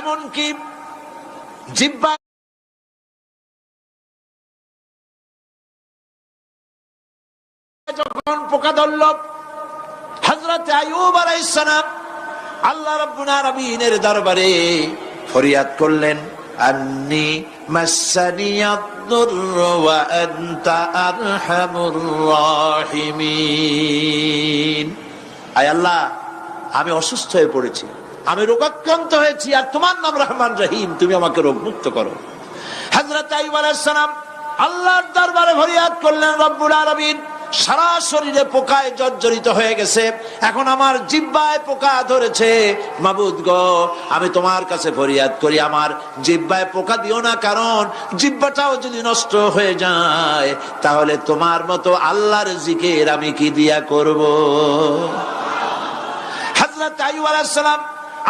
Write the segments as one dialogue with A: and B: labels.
A: এমনকি জিহ্বা যখন পোকা ধরল, হযরত আইয়ুব আলাইহিস সালাম আল্লাহ রাব্বুল আলামিনের দরবারে ফরিয়াদ করলেন, আন্নী মাসসানিয়াদ-দুররু ওয়া আনতা আরহামুর রাহিমিন। আয় আল্লাহ, আমি অসুস্থ হয়ে পড়েছি, আমি রোগাক্রান্ত হয়েছি, আর তোমার নাম রহমান রহিম, তুমি আমাকে রোগমুক্ত করো। হযরত আইয়ুব আলাইহিস সালাম আল্লাহর দরবারে ফরিয়াদ করলেন, রব্বুল আলামিন সারা শরীরে পোকায় জর্জরিত হয়ে গেছে, এখন আমার জিহ্বায় পোকা ধরেছে, মাবুদ গো আমি তোমার কাছে ফরিয়াদ করি, আমার জিহ্বায় পোকা দিও না, কারণ জিহ্বাটাও যদি নষ্ট হয়ে যায় তাহলে তোমার মতো আল্লাহর জিকির আমি কি দিয়া করব। হযরত আইয়ুব আলাইহিস সালাম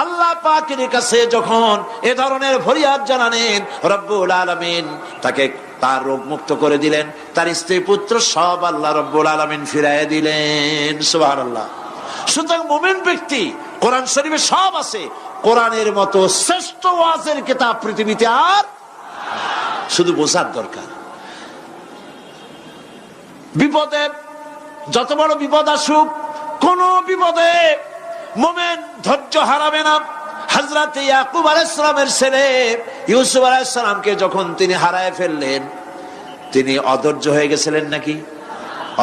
A: আল্লাহ পাকের কাছে যখন এ ধরনের ফরিয়াদ জানালেন, রব্বুল আলামিন তাকে তার রোগ মুক্ত করে দিলেন, তার স্ত্রী পুত্র সব আল্লাহ রব্বুল আলামিন ফিরাইয়া দিলেন। সুবহানাল্লাহ। সুতরাং মুমিন ব্যক্তি, কোরআন শরীফে সব আছে, কোরআনের মতো শ্রেষ্ঠ ওয়াজের কিতাব পৃথিবীতে আর শুধু বোঝার দরকার। বিপদে যত বড় বিপদ আসুক, কোন বিপদে মুমিন ধৈর্য হারাবে না। হযরত ইয়াকুব আলাইহিস সালামের ছেলে ইউসুফ আলাইহিস সালামকে যখন তিনি হারায় ফেললেন, তিনি অধৈর্য হয়ে গেছিলেন নাকি?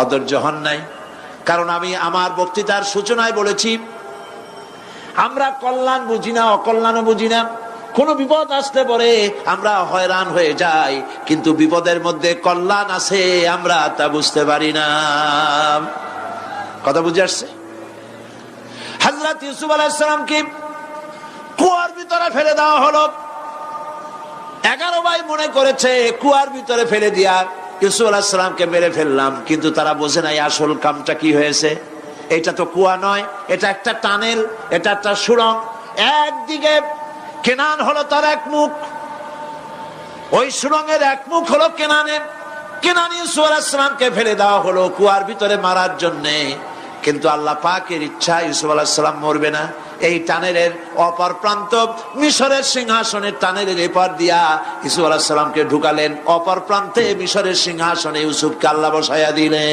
A: অধৈর্য হন নাই। কারণ আমি আমার বক্তৃতার সূচনায় বলেছি, আমরা কল্যাণ বুঝি না, অকল্যাণও বুঝি না। কোন বিপদ আসলে পরে আমরা হয়রান হয়ে যাই, কিন্তু বিপদের মধ্যে কল্যাণ আছে আমরা তা বুঝতে পারি না। কথা বুঝে আসছে? হযরত ইউসুফ আলাইহিস সালামকে কুয়ার ভিতরে ফেলে দেওয়া হলো। 11 ভাই মনে করেছে কুয়ার ভিতরে ফেলে দিয়া ইউসুফ আলাইহিস সালামকে মেরে ফেললাম, কিন্তু তারা বোঝে নাই আসল কামটা কি হয়েছে। এটা তো কুয়া নয়, এটা একটা টানেল, এটা একটা সুড়ঙ্গ। একদিকে কেনান হলো তার এক মুখ, ওই সুড়ঙ্গের এক মুখ হলো কেনানের। কেনান ইউসুফ আলাইহিস সালামকে ফেলে দেওয়া হলো কুয়ার ভিতরে মারার জন্যে, কিন্তু আল্লাহ পাকের ইচ্ছা ইউসুফ আলাইহিস সালাম মরবে না। এই টানেলের অপর প্রান্ত মিশরের সিংহাসনের টানেলের এপার দিয়া ইউসুফ আলাইহিস সালামকে ঢুকালেন, অপর প্রান্তে মিশরের সিংহাসনে ইউসুফকে আল্লাহ বসাইয়া দিলেন।